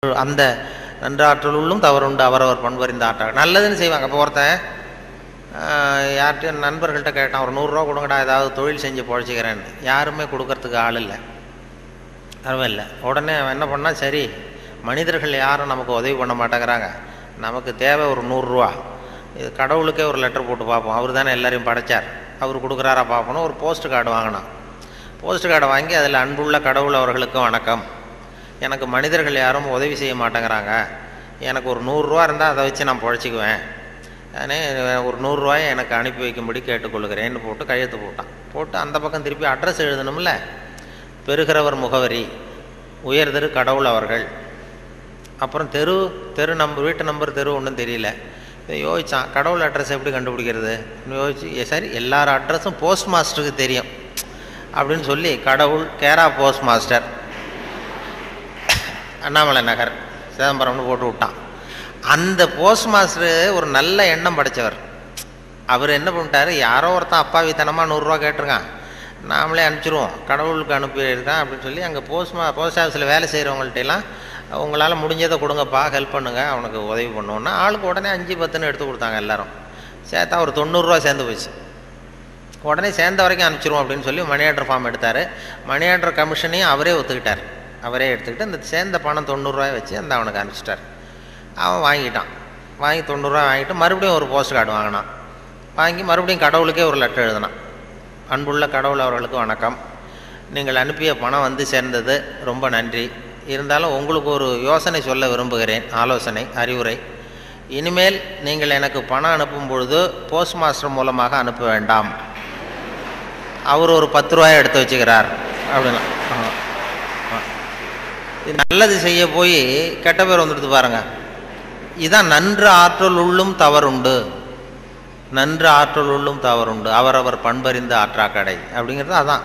அந்த நன்றாற்றலுள்ளும் தவறுண்டு அவரவர் பண்பறிந்த ஆற்றாக நல்லதுன்னு செய்வாங்க. இப்போ ஒருத்தன் யார்கிட்டையும் நண்பர்கள்ட்ட கேட்டான், ஒரு 100 ரூபா கொடுங்கடா, ஏதாவது தொழில் செஞ்சு பொழைச்சிக்கிறேன்னு. யாருமே கொடுக்கறதுக்கு ஆள் இல்லை, பரவாயில்ல. உடனே அவன் என்ன பண்ணால், சரி மனிதர்கள் யாரும் நமக்கு உதவி பண்ண மாட்டேங்கிறாங்க, நமக்கு தேவை ஒரு 100 ரூபா, இது கடவுளுக்கே ஒரு லெட்டர் போட்டு பார்ப்போம், அவர் தானே எல்லாரையும் படைச்சார், அவர் கொடுக்குறாரா பார்க்கணும். ஒரு போஸ்ட் கார்டு வாங்கினான். போஸ்ட் கார்டை வாங்கி அதில் அன்புள்ள கடவுள் அவர்களுக்கும் வணக்கம், எனக்கு மனிதர்கள் யாரும் உதவி செய்ய மாட்டேங்கிறாங்க, எனக்கு ஒரு 100 ரூபா இருந்தால் அதை வச்சு நான் பொழைச்சிக்குவேன், நானே ஒரு 100 ரூபாயை எனக்கு அனுப்பி வைக்கும்படி கேட்டுக்கொள்கிறேன்னு போட்டு கையெழுத்து போட்டான். போட்டு அந்த பக்கம் திருப்பி அட்ரஸ் எழுதணும்ல, பெறுகிறவர் முகவரி உயர்திரு கடவுள் அவர்கள், அப்புறம் தெரு நம்பர், வீட்டு நம்பர், தெரு ஒன்றும் தெரியல. யோசித்தான், கடவுள் அட்ரஸ் எப்படி கண்டுபிடிக்கிறது யோசிச்சு, சரி எல்லார் அட்ரஸும் போஸ்ட் மாஸ்டருக்கு தெரியும் அப்படின்னு சொல்லி கடவுள் கேரா போஸ்ட் மாஸ்டர் அண்ணாமலை நகர் சிதம்பரம்னு போட்டு விட்டான். அந்த போஸ்ட் மாஸ்டரு ஒரு நல்ல எண்ணம் படைத்தவர். அவர் என்ன பண்ணிட்டாரு, யாரோ ஒருத்தன் அப்பாவித்தனமாக 100 ரூபா கேட்டிருக்கான், நாமளே அனுப்பிச்சிடுவோம், கடவுளுக்கு அனுப்பியிருக்கான் அப்படின்னு சொல்லி அங்கே போஸ்ட் ஆஃபீஸில் வேலை செய்கிறவங்கள்ட்டெல்லாம் உங்களால் முடிஞ்சதை கொடுங்கப்பா, ஹெல்ப் பண்ணுங்கள், அவனுக்கு உதவி பண்ணுவோன்னா ஆளுக்கு உடனே 5-10 எடுத்து கொடுத்தாங்க. எல்லாரும் சேர்த்தா ஒரு 90 ரூபா சேர்ந்து போச்சு. உடனே சேர்ந்த வரைக்கும் அனுப்பிச்சிருவோம் அப்படின்னு சொல்லி மணி ஆர்டர் ஃபார்ம் எடுத்தார். மணி ஆர்டர் கமிஷனையும் அவரே ஒத்துக்கிட்டார். அவரே எடுத்துக்கிட்டு அந்த சேர்ந்த பணம் 90 ரூபாய் வச்சு அந்த அவனுக்கு அனுப்பிச்சிட்டார். அவன் வாங்கிட்டான். வாங்கி 90 ரூபா வாங்கிட்டு மறுபடியும் ஒரு போஸ்ட் கார்டு வாங்கினான். வாங்கி மறுபடியும் கடவுளுக்கே ஒரு லெட்டர் எழுதினான். அன்புள்ள கடவுள் அவர்களுக்கு வணக்கம், நீங்கள் அனுப்பிய பணம் வந்து சேர்ந்தது ரொம்ப நன்றி, இருந்தாலும் உங்களுக்கு ஒரு யோசனை சொல்ல விரும்புகிறேன், ஆலோசனை, அறிவுரை. இனிமேல் நீங்கள் எனக்கு பணம் அனுப்பும் பொழுது போஸ்ட் மாஸ்டர் மூலமாக அனுப்ப வேண்டாம், அவர் ஒரு 10 ரூபாயை எடுத்து வச்சுக்கிறார் அப்படின்னா. இது நல்லது செய்ய போய் கெட்ட பேர் வந்துடுது பாருங்க. இதுதான் நன்று ஆற்றல் உள்ளும் தவறுண்டு, நன்று ஆற்றல் உள்ளும் தவறுண்டு அவரவர் பண்பறிந்த ஆற்றாக்கடை அப்படிங்கிறது அதான்.